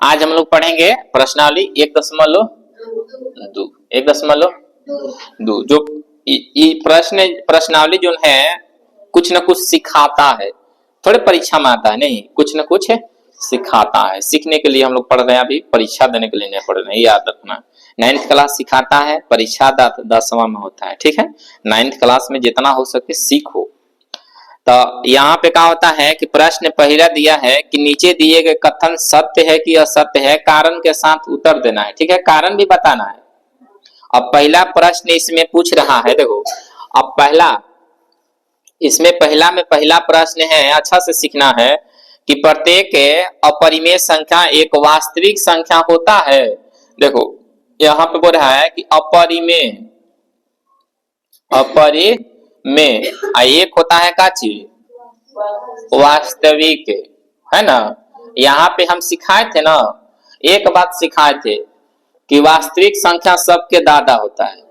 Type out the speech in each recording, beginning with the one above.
आज हम लोग पढ़ेंगे प्रश्नावली 1.2 1.2 जो प्रश्नावली जो है कुछ न कुछ सिखाता है, थोड़े परीक्षा में आता है, नहीं कुछ न कुछ सिखाता है। सीखने के लिए हम लोग पढ़ रहे हैं, अभी परीक्षा देने के लिए नहीं पढ़ रहे हैं, याद रखना। 9th क्लास सिखाता है, परीक्षा 10वां में होता है, ठीक है। 9th क्लास में जितना हो सके सीखो। तो यहाँ पे क्या होता है कि प्रश्न पहला दिया है कि नीचे दिए गए कथन सत्य है कि असत्य है, कारण के साथ उत्तर देना है, ठीक है, कारण भी बताना है। अब पहला प्रश्न इसमें पूछ रहा है, देखो अब पहला प्रश्न है, अच्छा से सीखना है कि प्रत्येक अपरिमेय संख्या एक वास्तविक संख्या होता है। देखो यहाँ पे बोल रहा है कि अपरिमेय एक होता है का चीज वास्तविक, है ना। यहाँ पे हम सिखाए थे ना, एक बात सिखाए थे कि वास्तविक संख्या सबके दादा होता है,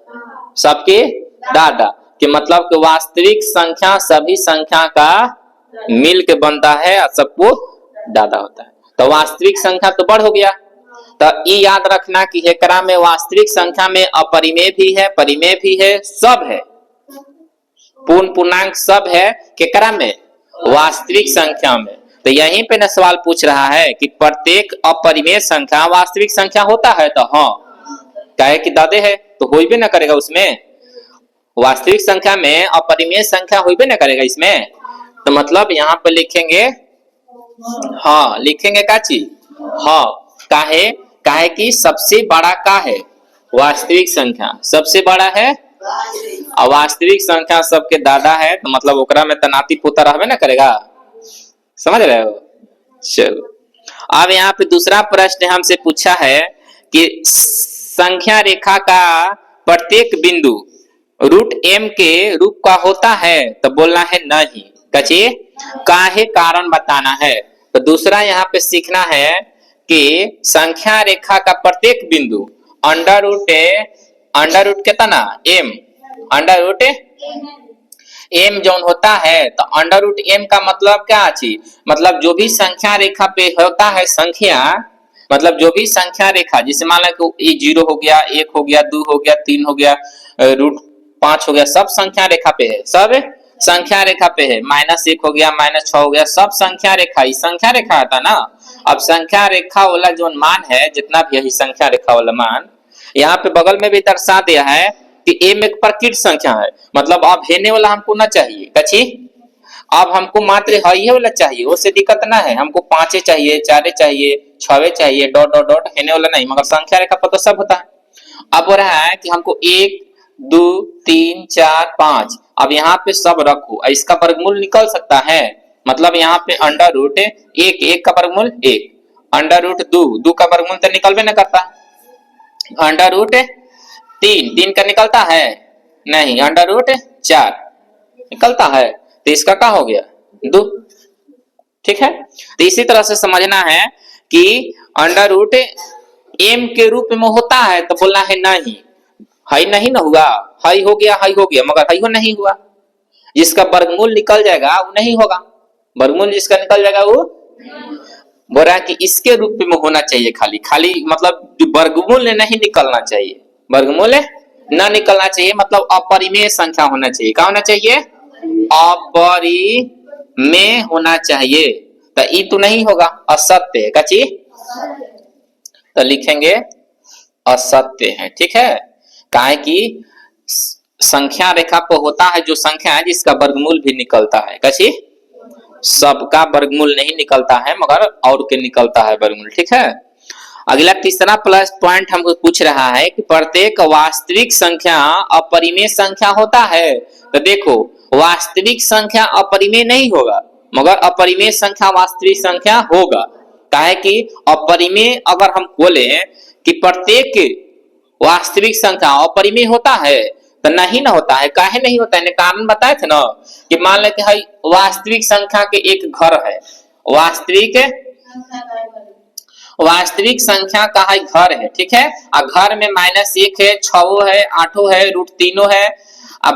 सबके दादा कि मतलब कि वास्तविक संख्या सभी संख्या का मिल के बनता है और सबको दादा होता है। तो वास्तविक संख्या तो बड़ हो गया, तो ये याद रखना कि एकरा में वास्तविक संख्या में अपरिमेय भी है, परिमेय भी है, सब है, पूर्ण पूर्णांक सब है केकरा में, वास्तविक संख्या में। तो यहीं पे न सवाल पूछ रहा है कि प्रत्येक अपरिमेय संख्या वास्तविक संख्या होता है, तो हाँ कहे कि दादे है तो हो भी ना करेगा, उसमें वास्तविक संख्या में अपरिमेय संख्या हो भी ना करेगा इसमें। तो मतलब यहाँ पे लिखेंगे हाँ, लिखेंगे का चीज हाँ, काहे कि सबसे बड़ा का है वास्तविक संख्या, सबसे बड़ा है और वास्तविक संख्या सबके दादा है, तो मतलब ओकरा में तनाती पोता रहबे ना करेगा, समझ रहे हो। चलो अब यहाँ पे दूसरा प्रश्न हमसे पूछा है कि संख्या रेखा का प्रत्येक बिंदु रूट m के रूप का होता है, तो बोलना है नहीं, कचिए काहे कारण बताना है। तो दूसरा यहाँ पे सीखना है कि संख्या रेखा का प्रत्येक बिंदु अंडर रूट कितना m, अंडर रूट m जोन होता है, तो अंडर रूट m का मतलब क्या चीज, मतलब जो भी संख्या रेखा पे होता है संख्या, मतलब जो भी संख्या रेखा जिसे मान लो कि 0 हो गया, 1 हो गया, 2 हो गया, 3 हो गया, रूट 5 हो गया, सब संख्या रेखा पे है, सब संख्या रेखा पे है, -1 हो गया, -6 हो गया, सब संख्या रेखा, ही संख्या रेखा आता ना। अब संख्या रेखा वाला जो मान है, जितना भी यही संख्या रेखा वाला मान यहाँ पे बगल में भी दर्शा दिया है कि m एक प्रकृत संख्या है, मतलब अब हेने वाला हमको ना चाहिए, कछी अब हमको मात्र है वाला चाहिए, उससे दिक्कत ना है, हमको 5 चाहिए, 4 चाहिए, 6 चाहिए, डॉट डॉट डॉट हेने वाला नहीं, मगर संख्या रेखा पर तो सब होता है। अब हो रहा है कि हमको 1 2 3 4 5, अब यहाँ पे सब रखो, इसका वर्गमूल निकल सकता है, मतलब यहाँ पे अंडर रूट 1 का वर्गमूल 1, अंडर रूट 2 का वर्गमूल तो निकलबे न करता, अंडर रूट 3 का निकलता है नहीं, अंडर रूट 4 निकलता है, तो इसका क्या हो गया 2, ठीक है। तो इसी तरह से समझना है कि अंडर रूट m के रूप में होता है, तो बोलना है नहीं, हाई नहीं ना हुआ, हाई हो गया, मगर हाई हो नहीं हुआ, जिसका वर्गमूल निकल जाएगा वो नहीं होगा, वर्गमूल जिसका निकल जाएगा वो बोल रहा है कि इसके रूप में होना चाहिए, खाली मतलब वर्गमूल नहीं निकलना चाहिए, वर्गमूल ना निकलना चाहिए, मतलब अपरिमेय संख्या होना चाहिए, क्या होना चाहिए, अपरिमेय होना चाहिए, तो ये तो नहीं होगा, असत्य है, कची तो लिखेंगे असत्य है, ठीक है। काहे कि संख्या रेखा पर होता है जो संख्या है जिसका वर्गमूल भी निकलता है, कची सबका वर्गमूल नहीं निकलता है मगर और के निकलता है वर्गमूल, ठीक है। अगला तीसरा प्लस पॉइंट हमको पूछ रहा है कि प्रत्येक वास्तविक संख्या अपरिमेय संख्या होता है, तो देखो वास्तविक संख्या अपरिमेय नहीं होगा, मगर अपरिमेय संख्या वास्तविक संख्या होगा, काहे कि अपरिमेय अगर हम बोले कि प्रत्येक वास्तविक संख्या अपरिमेय होता है तो नहीं ना होता है, काहे नहीं होता है, कारण बताए थे ना कि मान लेते हैं वास्तविक संख्या के एक घर है, वास्तविक संख्या का है घर है, ठीक है, और घर में -1 है, 6 है, 8 है, रूट 3 है,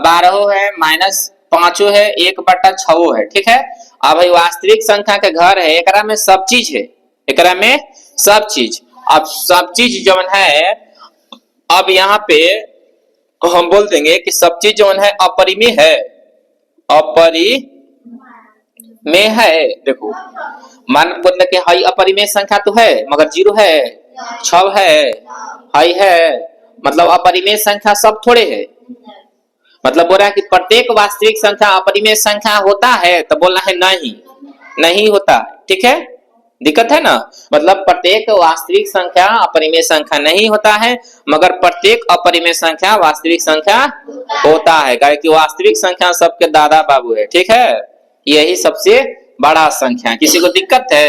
12 है, -5 है, 1/6 है, ठीक है। अब भाई वास्तविक संख्या के घर है, एकरा में सब चीज है, एकरा में सब चीज। अब सब चीज जो है, अब यहाँ पे हम बोल देंगे कि सब चीज जो है अपरिमेय है, अपरिमेय है। देखो मान मतलब कि हाई अपरिमेय संख्या तो है मगर जीरो है, 6 है, हाई है, मतलब अपरिमेय संख्या सब थोड़े है। मतलब बोल रहा है कि प्रत्येक वास्तविक संख्या अपरिमेय संख्या होता है, तो बोलना है नहीं, नहीं होता। ठीक है, दिक्कत है ना। मतलब प्रत्येक वास्तविक संख्या अपरिमेय संख्या नहीं होता है, मगर प्रत्येक अपरिमेय संख्या वास्तविक संख्या होता है, क्योंकि वास्तविक संख्या सबके दादा बाबू है। ठीक है, यही सबसे बड़ा संख्या। किसी को दिक्कत है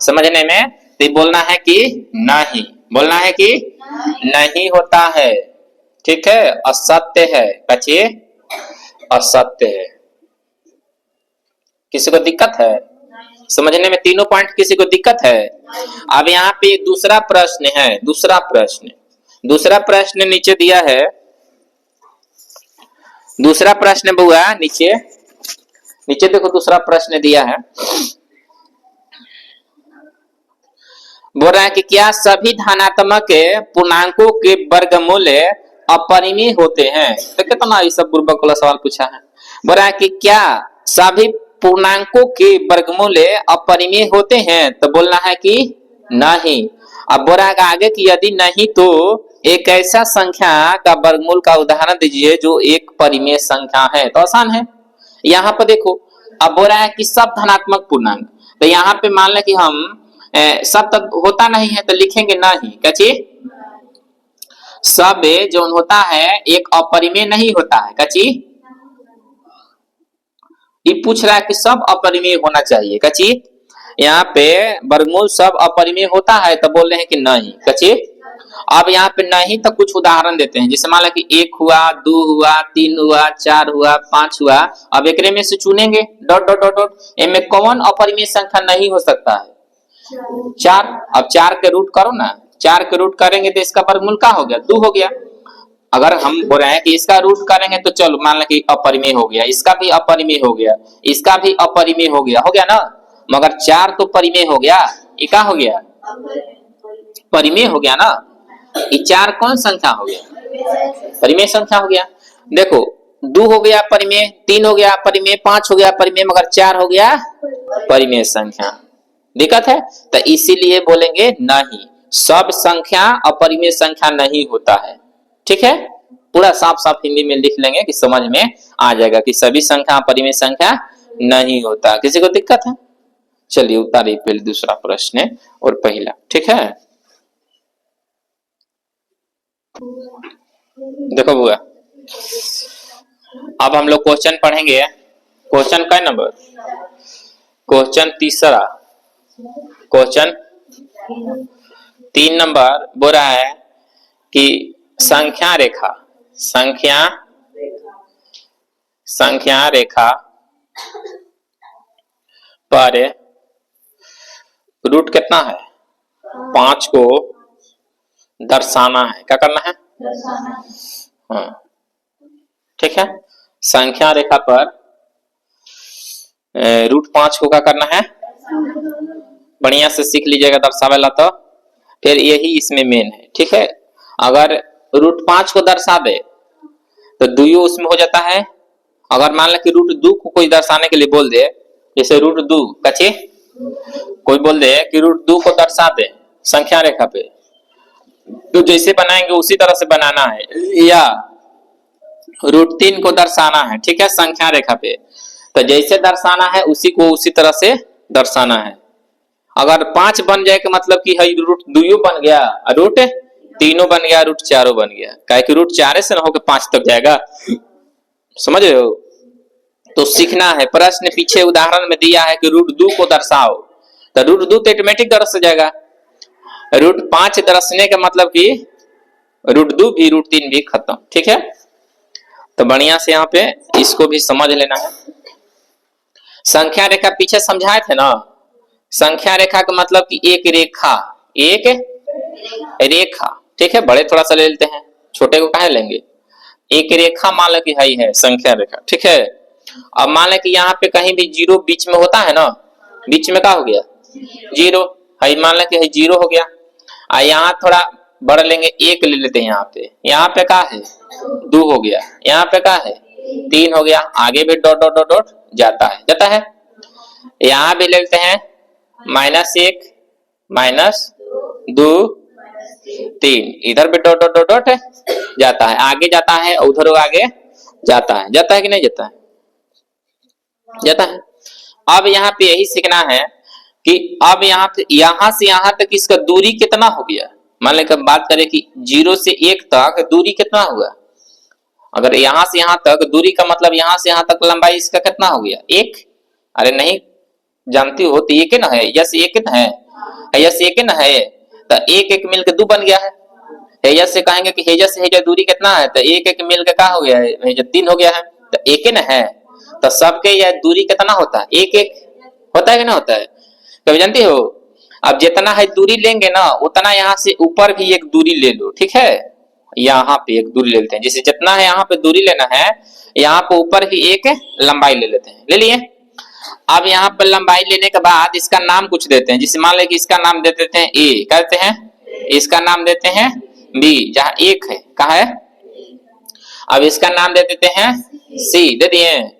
समझने में, तो बोलना है कि नहीं, बोलना है कि नहीं होता है। ठीक है, असत्य है, बच्चे असत्य है। किसी को दिक्कत है समझने में? तीनों पॉइंट किसी को दिक्कत है? अब यहाँ पे दूसरा प्रश्न है, दूसरा प्रश्न नीचे दिया है। दूसरा प्रश्न बुआ नीचे देखो, दूसरा प्रश्न दिया है। बोल रहा है कि क्या सभी धनात्मक पूर्णांकों के वर्गमूल अपरिमेय होते हैं? तो कितना ये सब बुर्बक वाला सवाल पूछा है। बोल रहा है कि क्या सभी पूर्णांकों के वर्गमूल अपरिमेय होते हैं? तो बोलना है कि नहीं। अब बोल रहा है आगे कि यदि नहीं तो एक ऐसा संख्या का वर्गमूल का उदाहरण दीजिए जो एक परिमेय संख्या है। तो आसान है, यहाँ पर देखो। अब बोल रहा है कि सब धनात्मक पूर्णांक, तो यहाँ पे मान लें कि हम सब तक होता नहीं है तो लिखेंगे नहीं। कची सब जो होता है एक अपरिमेय नहीं होता है। कची ये पूछ रहा है कि सब अपरिमेय होना चाहिए। कची यहाँ पे वर्गमूल सब अपरिमेय होता है, तो बोल रहे हैं कि नहीं। कची अब यहाँ पे नहीं तो कुछ उदाहरण देते हैं, जैसे मान लो कि 1 हुआ, 2 हुआ, 3 हुआ, 4 हुआ, 5 हुआ। अब एक में से चुनेंगे डॉट डॉट डॉट डॉट, इनमें कौन अपरिमेय संख्या नहीं हो सकता है? 4। अब 4 के रूट करो ना, 4 के रूट करेंगे तो इसका वर्गमूल क्या हो गया? 2 हो गया। अगर हम बोल रहे हैं कि इसका रूट करेंगे तो चलो मान लो कि अपरिमेय हो गया, इसका भी अपरिमेय हो गया, इसका भी अपरिमेय हो गया ना। मगर 4 तो परिमेय हो गया, ये क्या हो गया? परिमेय हो गया ना। ये 4 कौन संख्या हो गया? परिमेय संख्या हो गया। देखो 2 हो गया परिमेय, 3 हो गया परिमेय, 5 हो गया परिमेय, मगर 4 हो गया परिमेय संख्या। दिक्कत है, तो इसीलिए बोलेंगे नहीं, सब संख्या अपरिमेय संख्या नहीं होता है। ठीक है, पूरा साफ साफ हिंदी में लिख लेंगे कि समझ में आ जाएगा कि सभी संख्या अपरिमेय संख्या नहीं होता। किसी को दिक्कत है? चलिए उतारिए पहले दूसरा प्रश्न और पहला। ठीक है, देखो बुआ, अब हम लोग क्वेश्चन पढ़ेंगे। क्वेश्चन का नंबर, क्वेश्चन तीसरा, क्वेश्चन 3 नंबर बोल रहा है कि संख्या रेखा पर रूट कितना है? 5 को दर्शाना है। क्या करना है? हाँ ठीक है, संख्या रेखा पर रूट 5 को क्या करना है? बढ़िया से सीख लीजिएगा दर्शावेला। तो फिर यही इसमें मेन है। ठीक है, अगर रूट 5 को दर्शा दे तो 2 उसमें हो जाता है। अगर मान लो कि रूट 2 को कोई दर्शाने के लिए बोल दे, जैसे रूट 2 कच्चे कोई बोल दे कि रूट 2 को दर्शा दे संख्या रेखा पे, तो जैसे बनाएंगे उसी तरह से बनाना है। या रूट 3 को दर्शाना है, ठीक है, संख्या रेखा पे, तो जैसे दर्शाना है उसी को उसी तरह से दर्शाना है। अगर 5 बन जाए कि मतलब कि है रूट 2 बन गया, रूट 3 बन गया, रूट 4 बन गया, काहे कि रूट 4 से ना होकर 5 तक जाएगा। समझ रहे हो? तो सीखना है। प्रश्न पीछे उदाहरण में दिया है कि रूट 2 को दर्शाओ, तो रूट 2 तो ऑटोमेटिक दर्श जाएगा। रूट 5 दर्शने का मतलब कि रूट 2 भी रूट 3 भी खत्म। ठीक है, तो बढ़िया से यहाँ पे इसको भी समझ लेना है। संख्या रेखा पीछे समझाए थे ना। संख्या रेखा का मतलब कि एक रेखा। ठीक है, बड़े थोड़ा सा ले लेते हैं, छोटे को कहाँ लेंगे? एक रेखा मान लो कि है संख्या रेखा। ठीक है, अब मान लें कि यहाँ पे कहीं भी 0 बीच में होता है ना, बीच में क्या हो गया? 0। है, मान लें कि है 0 हो गया। यहाँ थोड़ा बढ़ लेंगे, 1 ले लेते हैं यहाँ पे का है 2 हो गया, यहाँ पे का है 3 हो गया, आगे भी डॉट डॉट डॉट डॉट जाता है। यहाँ भी ले लेते हैं -1 -2 3, इधर भी डॉट डॉट डॉट डॉट जाता है, आगे जाता है, उधर आगे जाता है कि नहीं जाता है। अब यहाँ पे यही सीखना है कि अब यहाँ से यहाँ तक इसका दूरी कितना हो गया। मान लें बात करें कि 0 से 1 तक दूरी कितना हुआ। अगर यहाँ से यहाँ तक दूरी का मतलब यहाँ से यहाँ तक लंबाई इसका कितना हो गया 1। अरे नहीं जानती हो तो 1 ना है, यस 1 ना है, यस 1 ना है, तो 1 मिलकर 2 बन गया है। हेजस से कहेंगे कि हेजस से हेजस दूरी कितना है, तो 1 मिलकर क्या हो गया है 3 हो गया है, तो 1 ना है। तो सबके यह दूरी कितना होता है 1 होता है कि ना होता है। कभी जानती हो अब जितना है दूरी लेंगे ना उतना यहाँ से ऊपर भी एक दूरी ले लो, ठीक है। यहाँ पे एक दूरी ले लेते हैं, जैसे जितना है यहाँ पे दूरी लेना है, यहाँ पे ऊपर भी एक लंबाई ले लेते हैं, ले लिए। अब यहाँ पर लंबाई लेने के बाद इसका नाम कुछ देते हैं, जिसे मान ले कि इसका नाम दे देते हैं ए, कहते हैं इसका नाम देते हैं बी, जहाँ 1 है कहा है। अब इसका नाम दे देते हैं सी, दे दिए।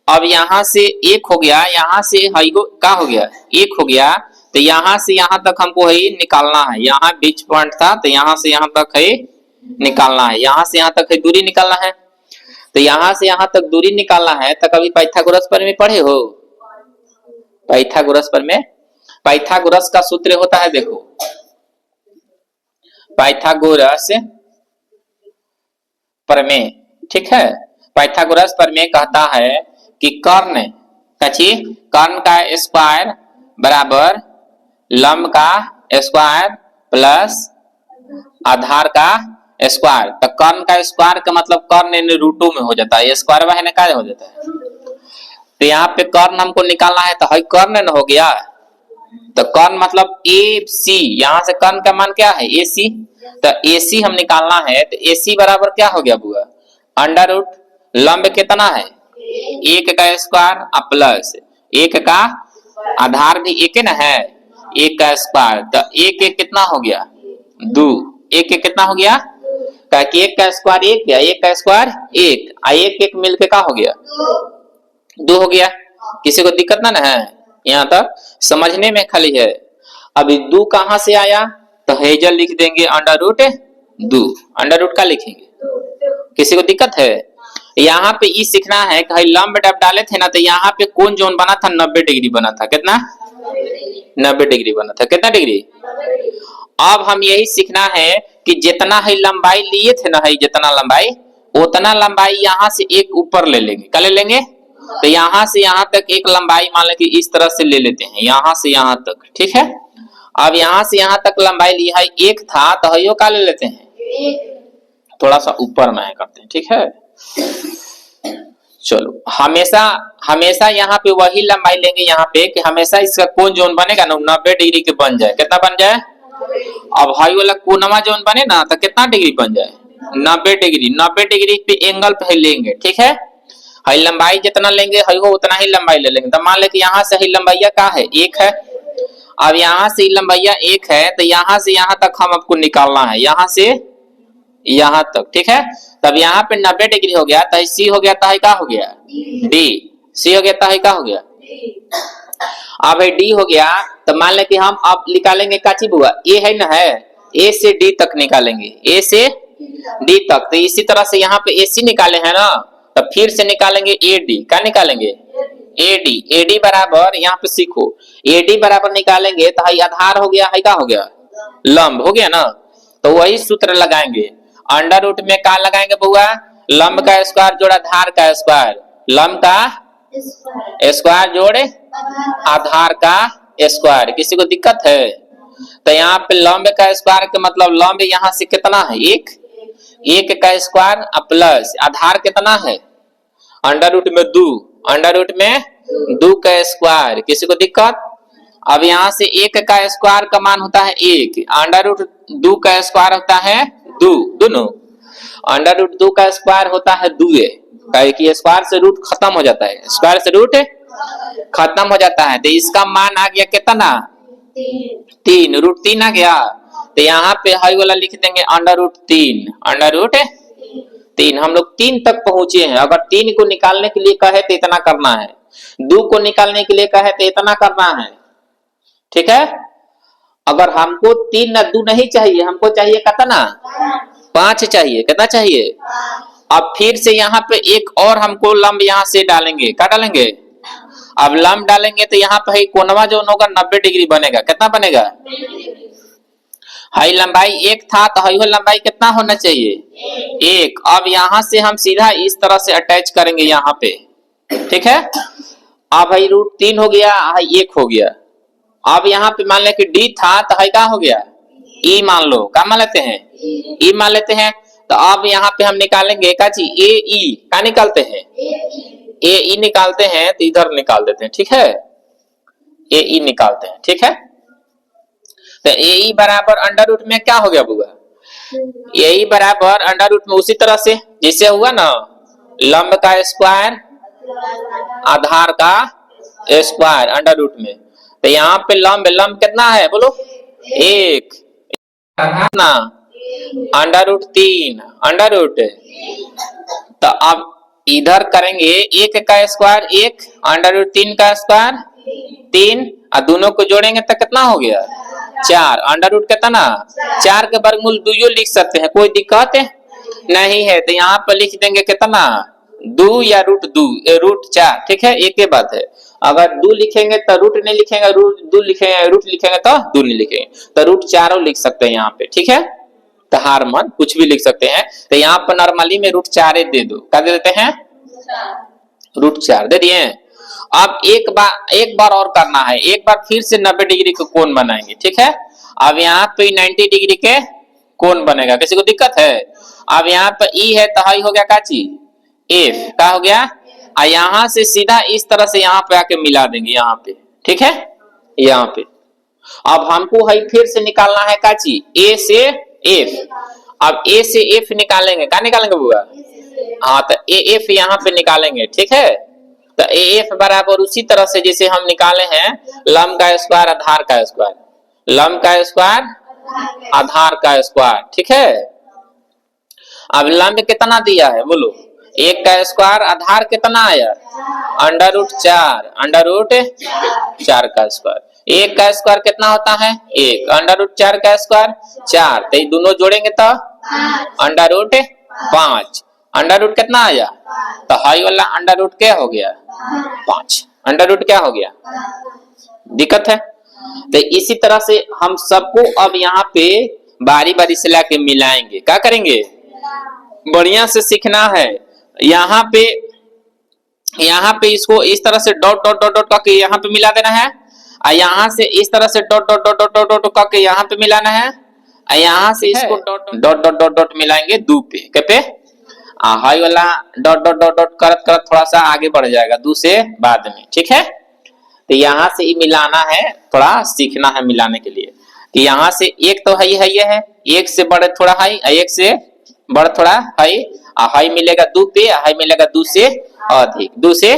अब यहाँ से 1 हो गया, यहाँ से क्या हो गया 1 हो गया, तो यहाँ से यहाँ तक हमको है निकालना है। यहाँ बीच पॉइंट था तो यहाँ से यहाँ तक है निकालना है, यहाँ से यहाँ तक है दूरी निकालना है। तो यहाँ से यहाँ तक दूरी निकालना है, तो कभी पाइथागोरस पर में पढ़े हो। पाइथागोरस पर में पाइथागोरस का सूत्र होता है, देखो पाइथागोरस प्रमेय, ठीक है। पाइथागोरस प्रमेय कहता है कि कर्ण का स्क्वायर बराबर लंब का स्क्वायर प्लस आधार का स्क्वायर। तो कर्ण का स्क्वायर का मतलब कर्ण इन रूटों में हो जाता है, स्क्वायर वह का हो जाता है। तो यहाँ पे कर्ण हमको निकालना है, तो है कर्ण न हो गया, तो कर्ण मतलब ए सी, यहाँ से कर्ण का मान क्या है ए सी, तो ए सी हम निकालना है। तो ए सी बराबर क्या हो गया बुआ अंडर रूट लंब कितना है 1 का स्क्वायर प्लस 1 का आधार भी 1 न है 1 का स्क्वायर, तो 1 कितना हो गया 2, 1 कितना हो गया कि 1 का स्क्वायर 1 गया, 1 का स्क्वायर 1 1 मिलके क्या हो गया 2 हो गया। किसी को दिक्कत ना है, यहाँ तक समझने में खाली है। अभी 2 कहां से आया, तो हेजल लिख देंगे अंडर रूट 2, अंडर रूट का लिखेंगे। किसी को दिक्कत है। यहाँ पे ये सीखना है कि लंब जब डाले थे ना, तो यहाँ पे कौन जोन बना था 90 डिग्री बना था, कितना 90 डिग्री बना था, कितना डिग्री। अब हम यही सीखना है कि जितना है लंबाई लिए थे ना, है जितना लंबाई उतना लंबाई यहाँ से एक ऊपर ले लेंगे, क्या ले लेंगे। तो यहाँ से यहाँ तक एक लंबाई मान लें कि इस तरह से ले लेते हैं, यहाँ से यहाँ तक, ठीक है। अब यहाँ से यहाँ तक लंबाई लिया है 1 था, तो हयो का ले लेते हैं थोड़ा सा ऊपर में करते हैं, ठीक है। चलो हमेशा यहाँ पे वही लंबाई लेंगे यहाँ पे कि हमेशा इसका कोण जोन बनेगा ना 90 डिग्री के बन जाए, कितना बन जाए। अब हाई वाला कोनमा जोन बने ना तो कितना डिग्री बन जाए 90 डिग्री। 90 डिग्री पे एंगल पे लेंगे, ठीक है। हाई लंबाई जितना लेंगे हाई हो उतना ही लंबाई ले लेंगे। तो मान ले कि यहाँ से ही लंबाइया क्या है 1 है। अब यहाँ से लंबाइया 1 है, तो यहाँ से यहाँ तक हम आपको निकालना है, यहाँ से यहाँ तक, ठीक है। तब यहाँ पे 90 डिग्री हो गया, तो सी हो गया, तो क्या हो गया डी, सी हो गया, तो क्या हो गया। अब डी हो गया, तो मान ले कि हम अब निकालेंगे काची बुआ ए है ना, है ए से डी तक निकालेंगे, ए से डी तक। तो इसी तरह से यहाँ पे ए सी निकाले हैं ना, तो फिर से निकालेंगे ए डी, क्या निकालेंगे ए डी। ए डी बराबर यहाँ पे सीखो, ए डी बराबर निकालेंगे तो है आधार हो गया, है क्या हो गया लंब हो गया ना। तो वही सूत्र लगाएंगे, अंडर रूट में क्या लगाएंगे बुआ लंब का स्क्वायर जोड़ आधार का स्क्वायर, लंब का स्क्वायर जोड़ आधार का स्क्वायर। किसी को दिक्कत है। तो यहाँ पे लंब का स्क्वायर का मतलब लंब यहाँ से कितना है 1 का स्क्वायर प्लस आधार कितना है अंडर रूट में 2, अंडर रूट में 2 का स्क्वायर। किसी को दिक्कत। अब यहाँ से 1 का स्क्वायर का मान होता है 1, अंडर रूट 2 का स्क्वायर होता है 2, दोनों अंडर रूट 2 का स्क्वायर होता है 2 कि स्क्वायर से रूट खत्म हो जाता है, स्क्वायर से रूट खत्म हो जाता है। तो इसका मान आ गया कितना 3 √3 आ गया। तो यहाँ पे हाई वाला लिख देंगे √3, √3। हम लोग 3 तक पहुंचे हैं। अगर 3 को निकालने के लिए कहे तो इतना करना है, 2 को निकालने के लिए कहे तो इतना करना है, ठीक है। अगर हमको 3 ना 2 नहीं चाहिए, हमको चाहिए कितना, 5 चाहिए। कितना चाहिए। अब फिर से यहाँ पे एक और हमको लंब यहाँ से डालेंगे। क्या डालेंगे, अब लंब डालेंगे तो यहाँ पे कोनवा जो होगा 90 डिग्री बनेगा। कितना बनेगा, हाई लंबाई 1 था तो हाई लंबाई कितना होना चाहिए, 1। अब यहाँ से हम सीधा इस तरह से अटैच करेंगे यहाँ पे, ठीक है। अब हाई √3 हो गया, हाई 1 हो गया। अब यहाँ पे मान लें कि D था तो हाई क्या हो गया, E मान लो। क्या मान लेते हैं, E मान लेते हैं। तो अब यहाँ पे हम निकालेंगे क्या चीज, AE। क्या निकालते हैं, AE निकालते हैं। तो इधर निकाल देते हैं, ठीक है, AE निकालते हैं, ठीक है। तो AE बराबर √ में क्या हो गया बुआ, AE बराबर √ में उसी तरह से जैसे हुआ ना, लंब का स्क्वायर आधार का स्क्वायर √ में। तो यहाँ पे लंब कितना है बोलो, 1 ना, √3 तो अब इधर करेंगे 1 का स्क्वायर 1, √3 का स्क्वायर 3, और दोनों को जोड़ेंगे तो कितना हो गया, 4। √ कितना, 4 के वर्गमूल 2 लिख सकते हैं, कोई दिक्कत नहीं है। तो यहाँ पर लिख देंगे कितना, 2 या √4, ठीक है, एक ही बात है। अगर 2 लिखेंगे तो रूट नहीं लिखेंगे, √2 लिखेंगे, रूट लिखेंगे तो 2 नहीं लिखेंगे, तो √4 लिख सकते हैं यहाँ पे, ठीक है। तो हार मन कुछ भी लिख सकते हैं। तो यहाँ पर नॉर्मली में √4 दे दो। क्या दे देते हैं, √4 दे दिए। अब एक बार और करना है, एक बार फिर से 90 डिग्री का कोण बनाएंगे, ठीक है। अब यहाँ पे 90 डिग्री के कोण बनेगा, किसी को दिक्कत है। अब यहाँ पे E है तो हाई हो गया क्या चीज, F। क्या हो गया, यहाँ से सीधा इस तरह से यहाँ पे आके मिला देंगे यहाँ पे, ठीक है, यहाँ पे। अब हमको हाई फिर से निकालना है क्या चीज, A से F। अब A से F निकालेंगे, क्या निकालेंगे बुआ, हाँ, तो AF यहाँ पे निकालेंगे, ठीक है। तो AF बराबर उसी तरह से जैसे हम निकाले हैं लंब का स्क्वायर आधार का स्क्वायर, लंब का स्क्वायर आधार का स्क्वायर, ठीक है। अब लंब कितना दिया है बोलो, 1 का स्क्वायर, आधार कितना आया, √4, √4 का स्क्वायर। 1 का स्क्वायर कितना होता है 1, √4 का स्क्वायर 4। तो ये दोनों जोड़ेंगे तो √5, √ कितना आया, तो हाई वाला √ क्या हो गया, 5। √ क्या हो गया, दिक्कत है। तो इसी तरह से हम सबको अब यहाँ पे बारी बारी से लाके मिलाएंगे। क्या करेंगे, बढ़िया से सीखना है। यहाँ पे इसको इस तरह से डॉट डॉट डॉट डॉट करके यहाँ पे मिला देना है, और यहाँ से इस तरह से dot dot dot dot dot करके यहाँ पे मिलाना है, और यहाँ से इसको डॉट डॉट डॉट डॉट मिलाएंगे 2 पे, क्या पे, हाई वाला डॉट डॉट डॉट डॉट करत करत थोड़ा सा आगे बढ़ जाएगा 2 से बाद में, ठीक है। तो यहाँ से ही मिलाना है, थोड़ा सीखना है मिलाने के लिए। तो यहाँ से एक तो हाई है, ये है 1 से बड़े थोड़ा हाई, 1 से बड़ा थोड़ा हाई, हाई मिलेगा 2 पे, हाई मिलेगा 2 से अधिक, 2 से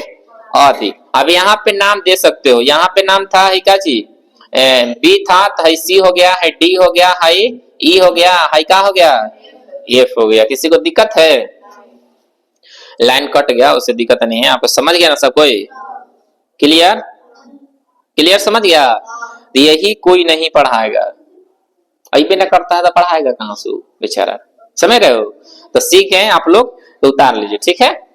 अधिक। अब यहाँ पे नाम दे सकते हो, यहाँ पे नाम था है क्या चीज, B था तो हाई C हो गया, है D हो गया, हाई E हो गया, हाई क्या हो गया, F हो गया। किसी को दिक्कत है, लाइन कट गया उससे दिक्कत नहीं है, आपको समझ गया ना सब कोई, क्लियर समझ गया। यही कोई नहीं पढ़ाएगा, अभी न करता है तो पढ़ाएगा कहाँ से बेचारा, समझ रहे हो। तो सीखें आप लोग तो उतार लीजिए, ठीक है।